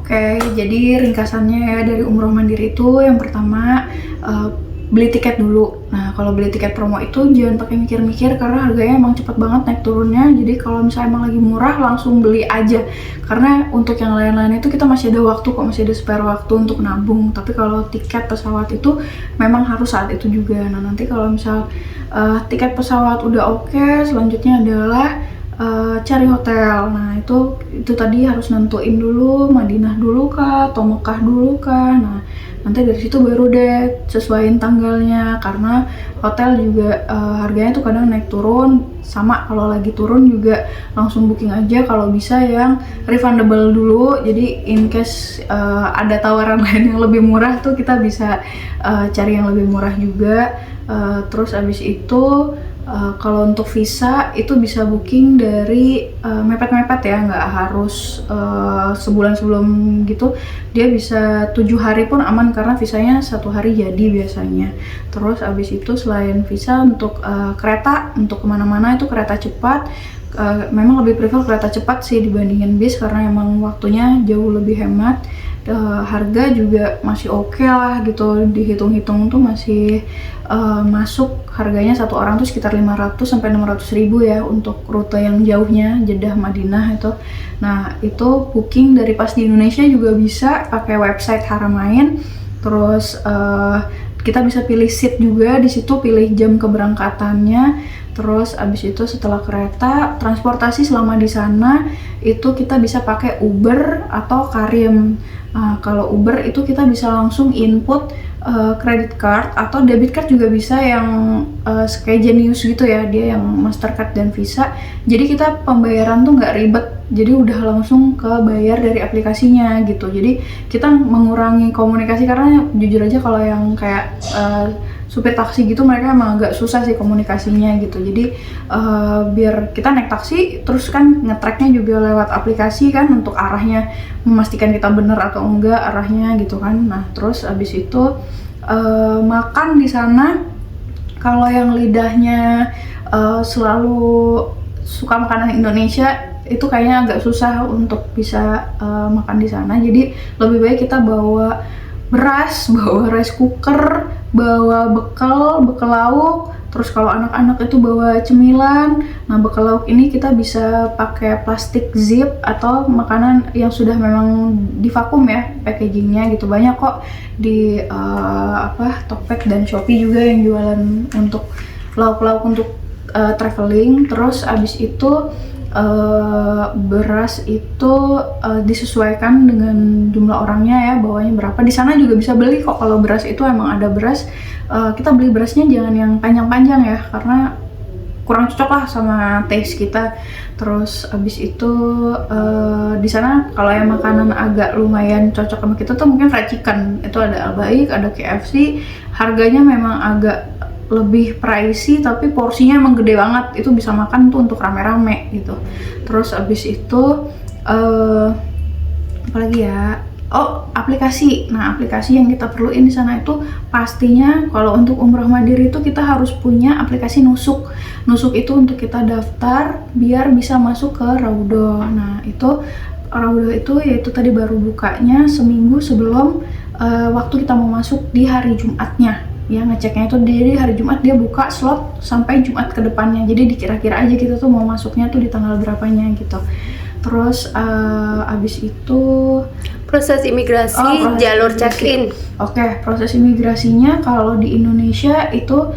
Oke, jadi ringkasannya ya dari umroh mandiri itu yang pertama beli tiket dulu. Nah, kalau beli tiket promo itu jangan pakai mikir-mikir karena harganya emang cepet banget naik turunnya. Jadi kalau misalnya emang lagi murah langsung beli aja. Karena untuk yang lain-lain itu kita masih ada waktu kok, masih ada spare waktu untuk nabung. Tapi kalau tiket pesawat itu memang harus saat itu juga. Nah, nanti kalau misal tiket pesawat udah oke, selanjutnya adalah cari hotel. Nah itu tadi harus nentuin dulu Madinah dulu kah atau Mekah dulu kah. Nah nanti dari situ baru deh sesuaiin tanggalnya, karena hotel juga harganya tuh kadang naik turun. Sama kalau lagi turun juga langsung booking aja kalau bisa yang refundable dulu. Jadi in case ada tawaran lain yang lebih murah tuh kita bisa cari yang lebih murah juga. Terus abis itu kalau untuk visa itu bisa booking dari mepet-mepet ya, nggak harus sebulan sebelum gitu. Dia bisa 7 hari pun aman karena visanya 1 hari jadi biasanya. Terus abis itu selain visa untuk kereta, untuk kemana-mana itu kereta cepat. Memang lebih prefer kereta cepat sih dibandingin bis karena emang waktunya jauh lebih hemat. Harga juga masih oke lah gitu, dihitung-hitung tuh masih masuk harganya satu orang tuh sekitar 500 sampai 600 ribu ya untuk rute yang jauhnya Jeddah Madinah itu. Nah itu booking dari pas di Indonesia juga bisa pakai website Haramain. Terus kita bisa pilih seat juga di situ, pilih jam keberangkatannya. Terus abis itu setelah kereta, transportasi selama di sana itu kita bisa pakai Uber atau Careem. Kalau Uber itu kita bisa langsung input credit card atau debit card juga bisa, yang kayak Genius gitu ya, dia yang Mastercard dan Visa. Jadi kita pembayaran tuh nggak ribet, jadi udah langsung ke bayar dari aplikasinya gitu. Jadi kita mengurangi komunikasi karena jujur aja kalau yang kayak supir taksi gitu mereka emang agak susah sih komunikasinya gitu. Jadi biar kita naik taksi terus kan nge-tracknya juga lewat aplikasi kan untuk arahnya, memastikan kita bener atau enggak arahnya gitu kan. Nah terus abis itu makan di sana, kalau yang lidahnya selalu suka makanan Indonesia itu kayaknya agak susah untuk bisa makan di sana. Jadi lebih baik kita bawa beras, bawa rice cooker, bawa bekal lauk. Terus kalau anak-anak itu bawa cemilan. Nah bekal lauk ini kita bisa pakai plastik zip atau makanan yang sudah memang divakum ya packagingnya gitu. Banyak kok di Tokped dan Shopee juga yang jualan untuk lauk-lauk untuk traveling. Terus abis itu beras itu disesuaikan dengan jumlah orangnya ya, bawahnya berapa. Di sana juga bisa beli kok kalau beras itu, emang ada beras. Kita beli berasnya jangan yang panjang-panjang ya, karena kurang cocok lah sama taste kita. Terus abis itu di sana kalau yang makanan agak lumayan cocok sama kita tuh mungkin fried chicken. Itu ada Al-Baik, ada KFC. Harganya memang agak lebih pricey tapi porsinya emang gede banget, itu bisa makan tuh untuk rame-rame gitu. Terus abis itu apalagi ya, aplikasi. Nah aplikasi yang kita perluin di sana itu pastinya kalau untuk umroh mandiri itu kita harus punya aplikasi Nusuk. Nusuk itu untuk kita daftar biar bisa masuk ke Raudoh. Nah itu Raudoh itu yaitu tadi baru bukanya seminggu sebelum waktu kita mau masuk di hari Jumatnya ya, ngeceknya itu di hari Jumat dia buka slot sampai Jumat ke depannya. Jadi dikira-kira aja kita tuh mau masuknya tuh di tanggal berapanya gitu. Terus abis itu proses imigrasi, jalur check-in. Oke, proses imigrasinya kalau di Indonesia itu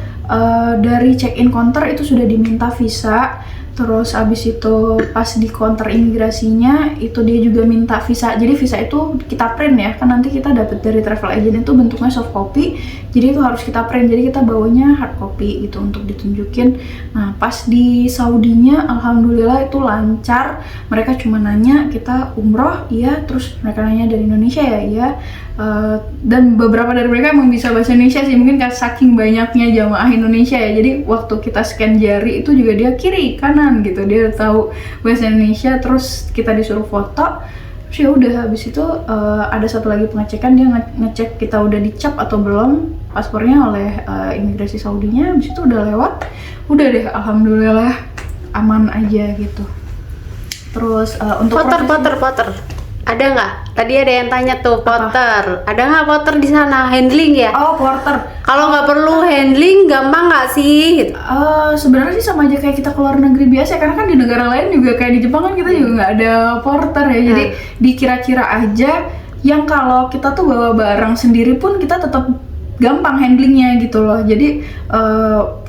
dari check-in counter itu sudah diminta visa. Terus abis itu pas di counter imigrasinya itu dia juga minta visa. Jadi visa itu kita print ya, kan nanti kita dapat dari travel agent itu bentuknya soft copy. Jadi itu harus kita print, jadi kita bawanya hard copy gitu untuk ditunjukin. Nah pas di Saudinya alhamdulillah itu lancar. Mereka cuma nanya kita umroh, iya. Terus mereka nanya dari Indonesia ya, iya. Dan beberapa dari mereka emang bisa bahasa Indonesia sih, mungkin karena saking banyaknya jamaah Indonesia ya. Jadi waktu kita scan jari itu juga dia kiri kanan gitu, dia tahu bahasa Indonesia. Terus kita disuruh foto, terus ya udah. Habis itu ada satu lagi pengecekan, dia ngecek kita udah dicap atau belum paspornya oleh imigrasi Saudinya. Habis itu udah lewat, udah deh alhamdulillah aman aja gitu. Terus untuk Potter Ada nggak? Tadi ada yang tanya tuh porter. Ada nggak porter di sana? Handling ya? Oh, porter. Kalau nggak perlu handling, gampang nggak sih? Gitu. Sebenarnya sih sama aja kayak kita keluar negeri biasa, karena kan di negara lain juga kayak di Jepang kan kita juga nggak ada porter ya. Jadi dikira-kira aja yang kalau kita tuh bawa barang sendiri pun kita tetap gampang handlingnya gitu loh. Jadi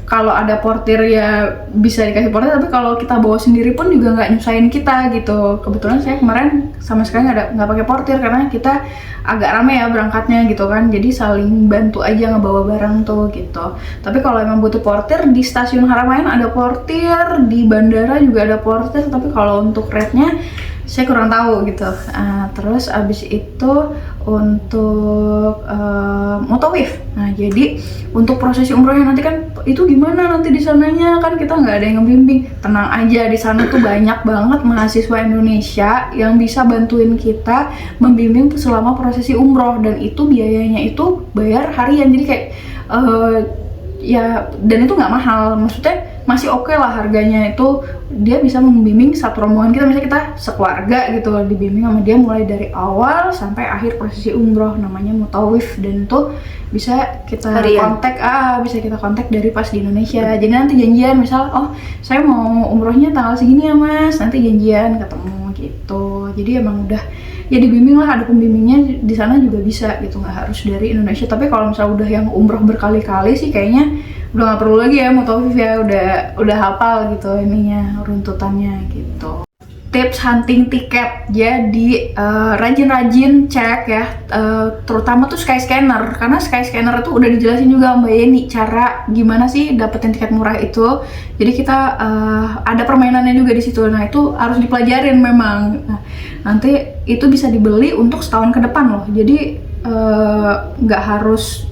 kalau ada portir ya bisa dikasih portir, tapi kalau kita bawa sendiri pun juga nggak nyusahin kita gitu. Kebetulan saya kemarin sama sekali nggak pakai portir karena kita agak rame ya berangkatnya gitu kan, jadi saling bantu aja ngebawa barang tuh gitu. Tapi kalau emang butuh portir, di stasiun Haramain ada portir, di bandara juga ada portir, tapi kalau untuk rate-nya saya kurang tahu gitu. Terus abis itu untuk motowave. Nah, jadi untuk prosesi umrohnya nanti kan itu gimana nanti di sananya, kan kita nggak ada yang ngebimbing. Tenang aja, di sana tuh banyak banget mahasiswa Indonesia yang bisa bantuin kita membimbing selama prosesi umroh, dan itu biayanya itu bayar harian. Jadi kayak ya, dan itu nggak mahal, maksudnya masih oke lah harganya. Itu dia bisa membimbing satu rombongan kita, misalnya kita sekeluarga gitu, dibimbing sama dia mulai dari awal sampai akhir prosesi umroh, namanya mutawif. Dan itu bisa kita kontak dari pas di Indonesia. Jadi nanti janjian, misal oh saya mau umrohnya tanggal segini ya mas, nanti janjian ketemu gitu. Jadi emang udah ya dibimbing lah, ada pembimbingnya di sana juga bisa gitu, nggak harus dari Indonesia. Tapi kalau misalnya udah yang umroh berkali-kali sih kayaknya udah nggak perlu lagi ya mutawif ya, udah hafal gitu ininya, runtutannya gitu. Tips hunting tiket, jadi rajin-rajin cek ya, terutama tuh Skyscanner, karena Skyscanner itu udah dijelasin juga Mbak Yeni cara gimana sih dapetin tiket murah itu. Jadi kita ada permainannya juga di situ. Nah itu harus dipelajarin memang. Nah, nanti itu bisa dibeli untuk setahun ke depan loh. Jadi nggak harus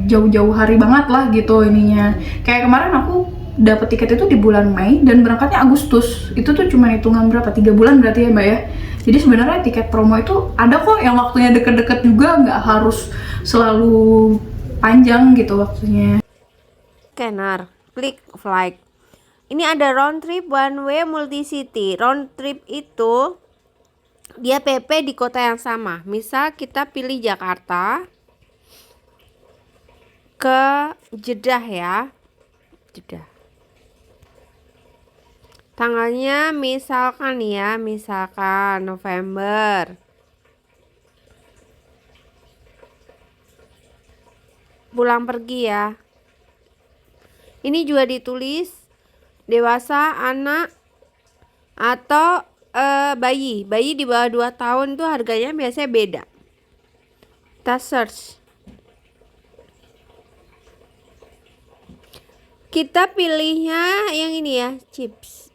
jauh-jauh hari banget lah gitu ininya. Kayak kemarin aku dapat tiket itu di bulan Mei dan berangkatnya Agustus. Itu tuh cuma hitungan berapa? 3 bulan berarti ya Mbak ya. Jadi sebenarnya tiket promo itu ada kok yang waktunya deket-deket juga, nggak harus selalu panjang gitu waktunya. Scanner, klik flight. Ini ada round trip one way multi city. Round trip itu dia PP di kota yang sama. Misal kita pilih Jakarta ke Jeddah ya. Jeddah. Tanggalnya misalkan November. Pulang pergi ya. Ini juga ditulis dewasa, anak, atau bayi. Bayi di bawah 2 tahun tuh harganya biasanya beda. Kita search. Kita pilihnya yang ini ya, chips.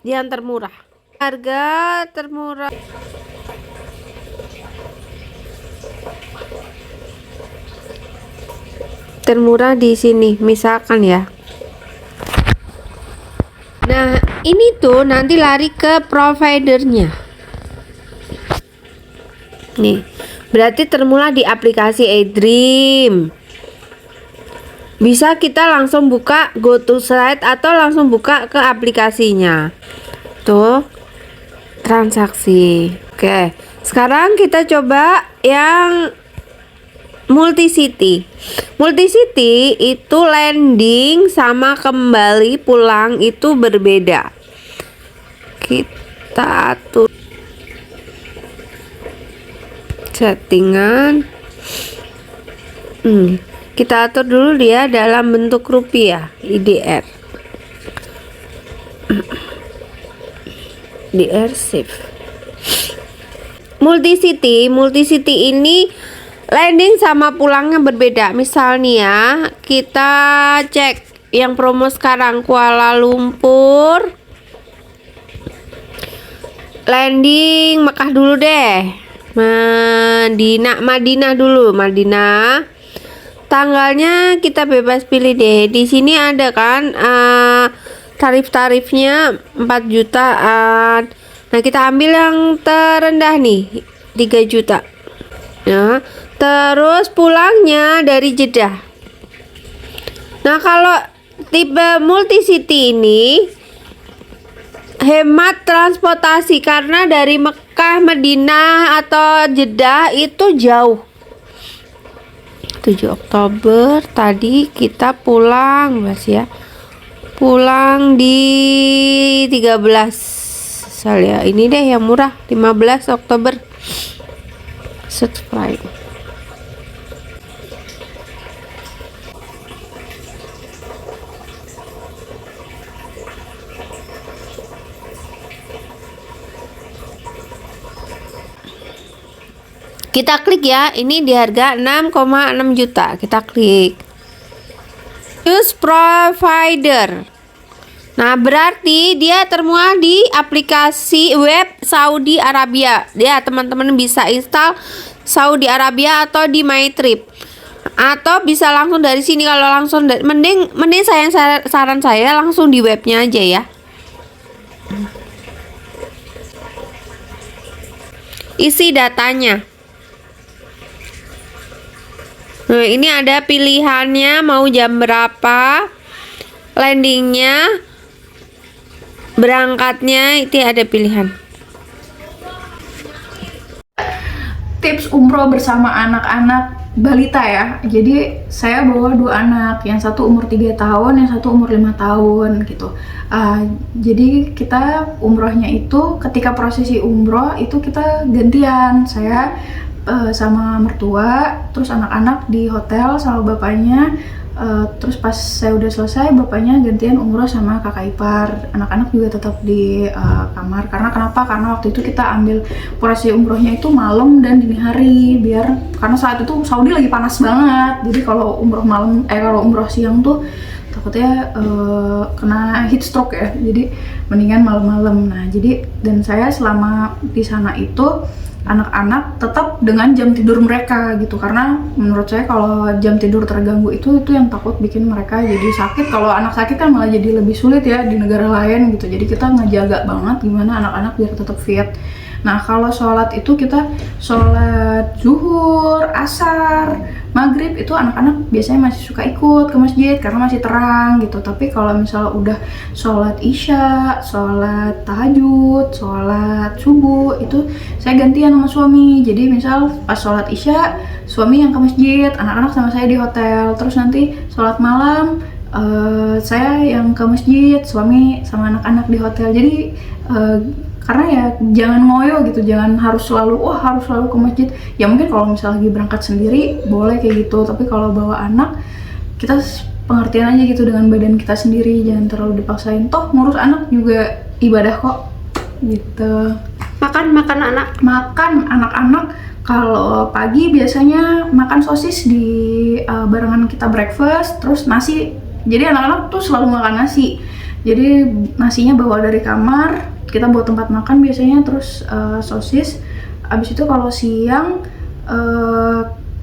Yang termurah. Harga termurah. Termurah di sini, misalkan ya. Nah, ini tuh nanti lari ke providernya. Nih, berarti termurah di aplikasi eDream. Bisa kita langsung buka go to site atau langsung buka ke aplikasinya. Tuh, transaksi. Oke, sekarang kita coba yang Multicity. Multicity itu landing sama kembali pulang itu berbeda. Kita atur settingan. Kita atur dulu dia dalam bentuk rupiah, IDR. IDR save. Multicity ini landing sama pulangnya berbeda. Misalnya ya, kita cek yang promo sekarang Kuala Lumpur. Landing Mekah dulu deh. Madinah dulu, Madinah. Tanggalnya kita bebas pilih deh. Di sini ada kan tarif-tarifnya 4 jutaan. Nah, kita ambil yang terendah nih, 3 juta. Nah, terus pulangnya dari Jeddah. Nah, kalau tipe Multicity ini hemat transportasi karena dari Mekah, Madinah atau Jeddah itu jauh. 7 Oktober tadi kita pulang, Mas ya. Pulang di 13. Saya ini deh yang murah, 15 Oktober. Subscribe. Kita klik ya, ini di harga 6,6 juta. Kita klik. Choose provider. Nah, berarti dia termuat di aplikasi web Saudi Arabia. Ya, teman-teman bisa install Saudi Arabia atau di MyTrip. Atau bisa langsung dari sini. Kalau langsung mending saran saya langsung di webnya aja ya. Isi datanya. Nah, ini ada pilihannya mau jam berapa, landingnya, berangkatnya, itu ada pilihan. Tips umroh bersama anak-anak balita ya. Jadi saya bawa 2 anak, yang satu umur 3 tahun, yang satu umur 5 tahun gitu. Jadi kita umrohnya itu ketika prosesi umroh itu kita gantian. Saya sama mertua, terus anak-anak di hotel sama bapaknya. Terus pas saya udah selesai, bapaknya gantian umroh sama kakak ipar. Anak-anak juga tetap di kamar. Karena waktu itu kita ambil prosesi umrohnya itu malam dan dini hari, karena saat itu Saudi lagi panas banget. Jadi kalau umroh malam, kalau umroh siang tuh takutnya kena heat stroke ya. Jadi mendingan malam-malam. Nah, dan saya selama di sana itu anak-anak tetap dengan jam tidur mereka gitu, karena menurut saya kalau jam tidur terganggu itu yang takut bikin mereka jadi sakit. Kalau anak sakit kan malah jadi lebih sulit ya di negara lain gitu. Jadi kita ngejaga banget gimana anak-anak biar tetap fit. Nah, kalau sholat itu kita sholat zuhur, asar, maghrib itu anak-anak biasanya masih suka ikut ke masjid karena masih terang gitu. Tapi kalau misalnya udah sholat isya, sholat tahajud, sholat subuh, itu saya gantian sama suami. Jadi misal pas sholat isya, suami yang ke masjid, anak-anak sama saya di hotel. Terus nanti sholat malam, saya yang ke masjid, suami sama anak-anak di hotel. Jadi karena ya jangan ngoyo gitu, jangan harus selalu ke masjid. Ya mungkin kalau misalnya lagi berangkat sendiri boleh kayak gitu, tapi kalau bawa anak kita pengertian aja gitu dengan badan kita sendiri, jangan terlalu dipaksain. Toh ngurus anak juga ibadah kok gitu. Makan anak-anak kalau pagi biasanya makan sosis di barengan kita breakfast, terus nasi. Jadi anak-anak tuh selalu makan nasi. Jadi nasinya bawa dari kamar, kita bawa tempat makan biasanya, terus sosis. Abis itu kalau siang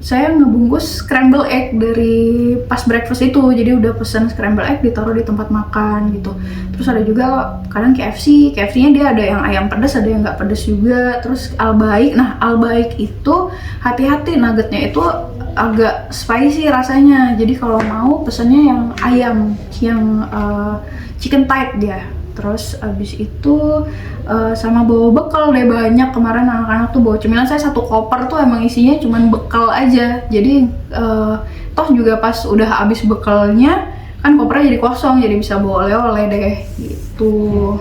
saya ngebungkus scramble egg dari pas breakfast itu. Jadi udah pesen scramble egg ditaruh di tempat makan gitu. Terus ada juga kadang KFC-nya dia ada yang ayam pedas, ada yang nggak pedas juga. Terus Al-Baik. Nah, Al-Baik itu hati-hati, nuggetnya itu agak spicy rasanya. Jadi kalau mau pesennya yang ayam, yang chicken tight dia. Terus abis itu sama bawa bekal deh banyak. Kemarin anak-anak tuh bawa cemilan. Saya 1 koper tuh emang isinya cuman bekal aja. Jadi toh juga pas udah habis bekalnya kan kopernya jadi kosong, jadi bisa bawa oleh-oleh deh gitu.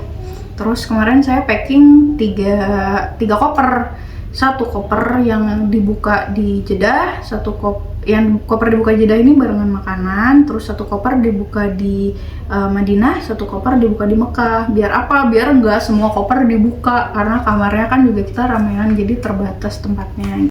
Terus kemarin saya packing 3 koper. 1 koper yang dibuka di Jeddah, koper dibuka di Jeddah ini barengan makanan, terus 1 koper dibuka di Madinah, 1 koper dibuka di Mekah. Biar apa? Biar nggak semua koper dibuka, karena kamarnya kan juga kita ramean, jadi terbatas tempatnya.